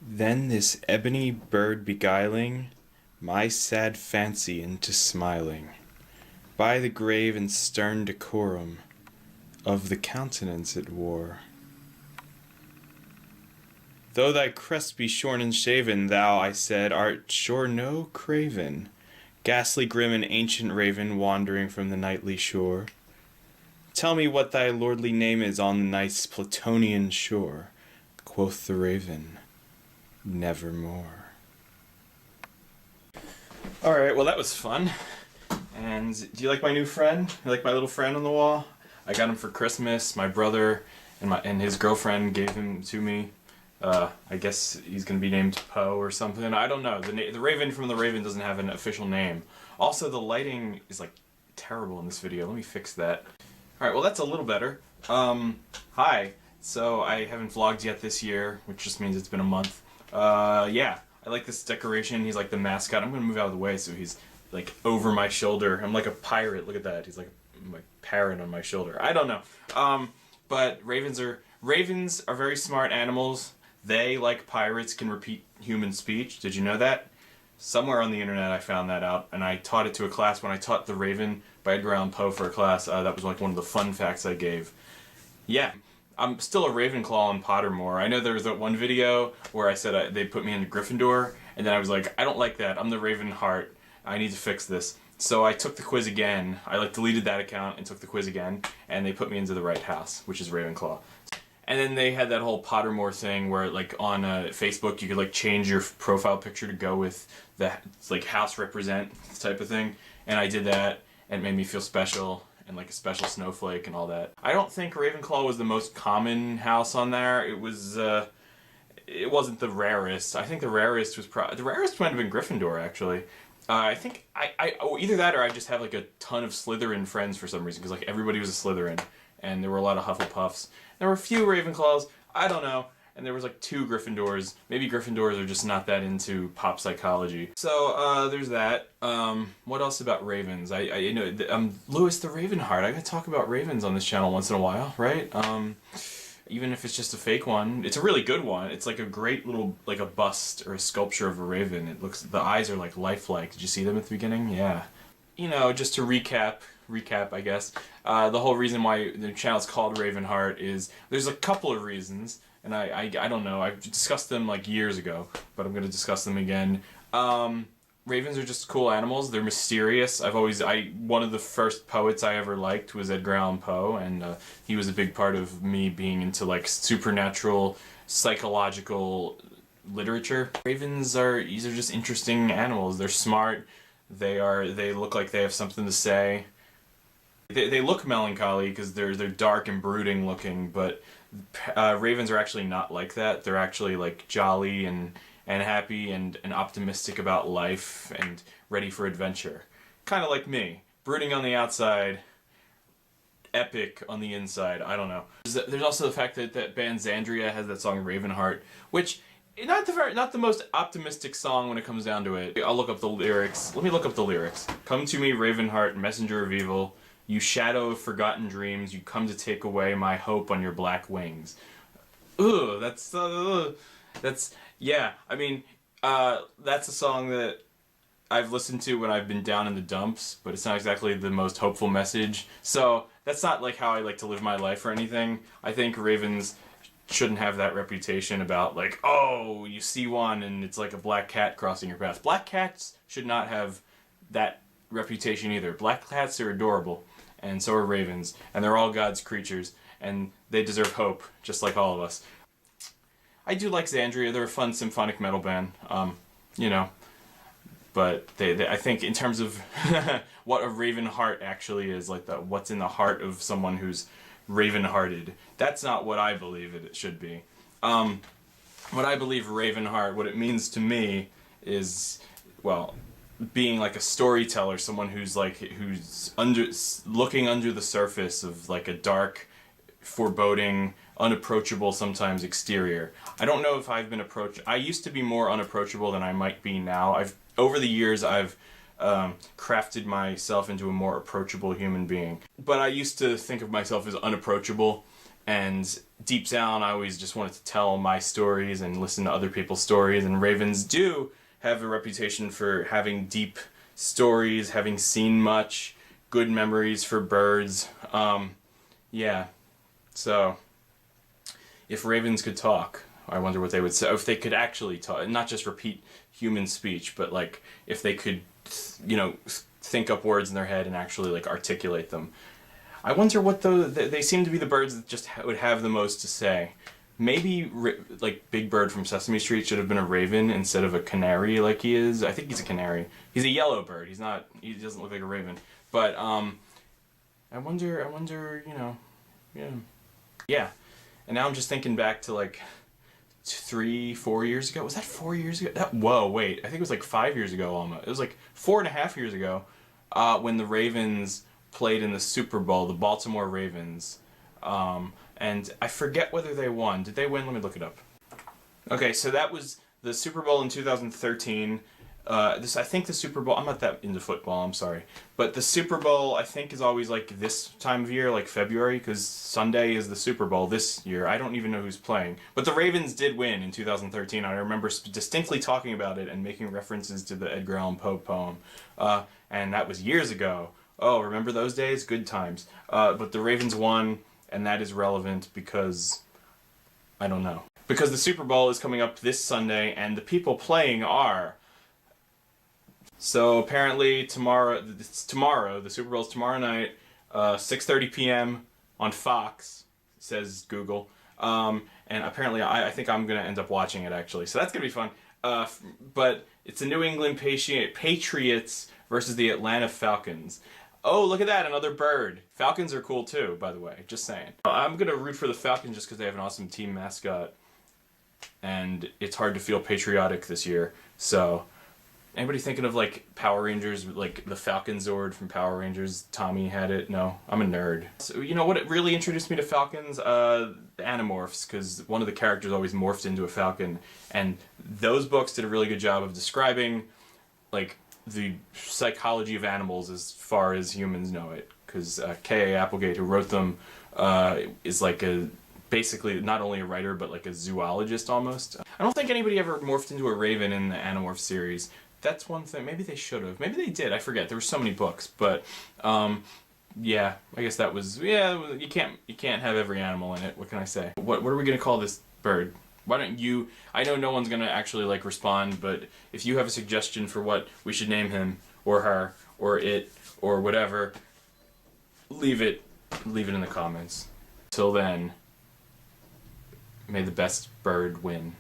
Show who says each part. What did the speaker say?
Speaker 1: Then this ebony bird beguiling my sad fancy into smiling, by the grave and stern decorum of the countenance it wore. Though thy crest be shorn and shaven, thou, I said, art sure no craven, ghastly grim and ancient raven wandering from the nightly shore. Tell me what thy lordly name is on the night's Plutonian shore. Quoth the raven, nevermore. Alright, well that was fun. And do you like my new friend? You like my little friend on the wall? I got him for Christmas. My brother and his girlfriend gave him to me. I guess he's gonna be named Poe or something. I don't know. The Raven from the Raven doesn't have an official name. Also, the lighting is like terrible in this video. Let me fix that. Alright, well that's a little better. Hi. So I haven't vlogged yet this year, which just means it's been a month. Yeah, I like this decoration. He's like the mascot. I'm gonna move out of the way so he's like over my shoulder. I'm like a pirate. Look at that. He's like my parrot on my shoulder. I don't know. But ravens are very smart animals. They, like pirates, can repeat human speech. Did you know that? Somewhere on the internet I found that out, and I taught it to a class when I taught The Raven by Edgar Allan Poe for a class. That was like one of the fun facts I gave. Yeah, I'm still a Ravenclaw in Pottermore. I know there was that one video where I said they put me into Gryffindor, and then I was like, I don't like that. I'm the Ravenheart. I need to fix this. So I took the quiz again. I deleted that account and took the quiz again, and they put me into the right house, which is Ravenclaw. And then they had that whole Pottermore thing where, like, on Facebook, you could like change your profile picture to go with the house represent type of thing. And I did that, and it made me feel special and like a special snowflake and all that. I don't think Ravenclaw was the most common house on there. It was. It wasn't the rarest. I think the rarest was the rarest might have been Gryffindor actually. I think either that or I just have like a ton of Slytherin friends for some reason because like everybody was a Slytherin and there were a lot of Hufflepuffs. There were a few Ravenclaws. I don't know. And there was like 2 Gryffindors. Maybe Gryffindors are just not that into pop psychology. So there's that. What else about ravens? You know I'm LouisTheRavenheart. I gotta talk about ravens on this channel once in a while, right? Even if it's just a fake one. It's a really good one. It's like a great little, like a bust or a sculpture of a raven. It looks, the eyes are like lifelike. Did you see them at the beginning? Yeah. You know, just to recap I guess, the whole reason why the channel's called Ravenheart is, there's a couple of reasons, and I don't know, I've discussed them like years ago, but I'm gonna discuss them again. Ravens are just cool animals. They're mysterious. One of the first poets I ever liked was Edgar Allan Poe, and he was a big part of me being into like supernatural, psychological literature. These are just interesting animals. They're smart. They look like they have something to say. They look melancholy because they're dark and brooding looking, but ravens are actually not like that. They're actually like jolly and happy and optimistic about life and ready for adventure. Kind of like me. Brooding on the outside, epic on the inside. I don't know. There's also the fact that band Xandria has that song Ravenheart, which not the most optimistic song when it comes down to it. I'll look up the lyrics. Let me look up the lyrics. Come to me, Ravenheart, messenger of evil. You shadow of forgotten dreams. You come to take away my hope on your black wings. Ugh, that's yeah. I mean, that's a song that I've listened to when I've been down in the dumps, but it's not exactly the most hopeful message. So that's not like how I like to live my life or anything. I think ravens shouldn't have that reputation about like, oh, you see one and it's like a black cat crossing your path. Black cats should not have that reputation either. Black cats are adorable, and so are ravens, and they're all God's creatures, and they deserve hope, just like all of us. I do like Xandria. They're a fun symphonic metal band, you know, but I think in terms of what a raven heart actually is, like what's in the heart of someone who's raven-hearted, that's not what I believe it should be. What I believe Ravenheart, what it means to me is, well, being like a storyteller, someone who's looking under the surface of like a dark, foreboding, unapproachable sometimes exterior. I don't know if I've been approached. I used to be more unapproachable than I might be now. Over the years I've crafted myself into a more approachable human being. But I used to think of myself as unapproachable, And deep down, I always just wanted to tell my stories and listen to other people's stories, and ravens do have a reputation for having deep stories, having seen much, good memories for birds. Yeah, so if ravens could talk, I wonder what they would say. If they could actually talk, not just repeat human speech, but like if they could, think up words in their head and actually like articulate them. I wonder what they seem to be the birds that just would have the most to say. Maybe like Big Bird from Sesame Street should have been a raven instead of a canary like he is. I think he's a canary. He's a yellow bird. He doesn't look like a raven. But I wonder, yeah. Yeah. And now I'm just thinking back to like 3-4 years ago. Was that 4 years ago? Whoa, wait. I think it was like 5 years ago almost. It was like 4.5 years ago when the Ravens played in the Super Bowl, the Baltimore Ravens. And I forget whether they won. Did they win? Let me look it up. Okay, so that was the Super Bowl in 2013. I think the Super Bowl, I'm not that into football, I'm sorry. But the Super Bowl, I think, is always like this time of year, like February, because Sunday is the Super Bowl this year. I don't even know who's playing. But the Ravens did win in 2013. I remember distinctly talking about it and making references to the Edgar Allan Poe poem. And that was years ago. Oh, remember those days? Good times. But the Ravens won, and that is relevant because, I don't know. Because the Super Bowl is coming up this Sunday, and the people playing are... So apparently tomorrow, the Super Bowl's tomorrow night, 6:30 p.m. on Fox, says Google. And apparently I think I'm going to end up watching it actually. So that's going to be fun. But it's the New England Patriots versus the Atlanta Falcons. Oh, look at that, another bird. Falcons are cool too, by the way, just saying. I'm going to root for the Falcons just because they have an awesome team mascot. And it's hard to feel patriotic this year, so... Anybody thinking of like Power Rangers, like the Falcon Zord from Power Rangers? Tommy had it. No, I'm a nerd. So you know what? It really introduced me to Falcons, the Animorphs, because one of the characters always morphed into a falcon, and those books did a really good job of describing, like the psychology of animals as far as humans know it. Because K.A. Applegate, who wrote them, is like basically not only a writer but like a zoologist almost. I don't think anybody ever morphed into a raven in the Animorph series. That's one thing. Maybe they should have. Maybe they did. I forget. There were so many books, but yeah, I guess that was you can't have every animal in it. What can I say? What are we gonna call this bird? Why don't you? I know no one's gonna actually like respond, but if you have a suggestion for what we should name him or her or it or whatever, leave it in the comments. Till then, may the best bird win.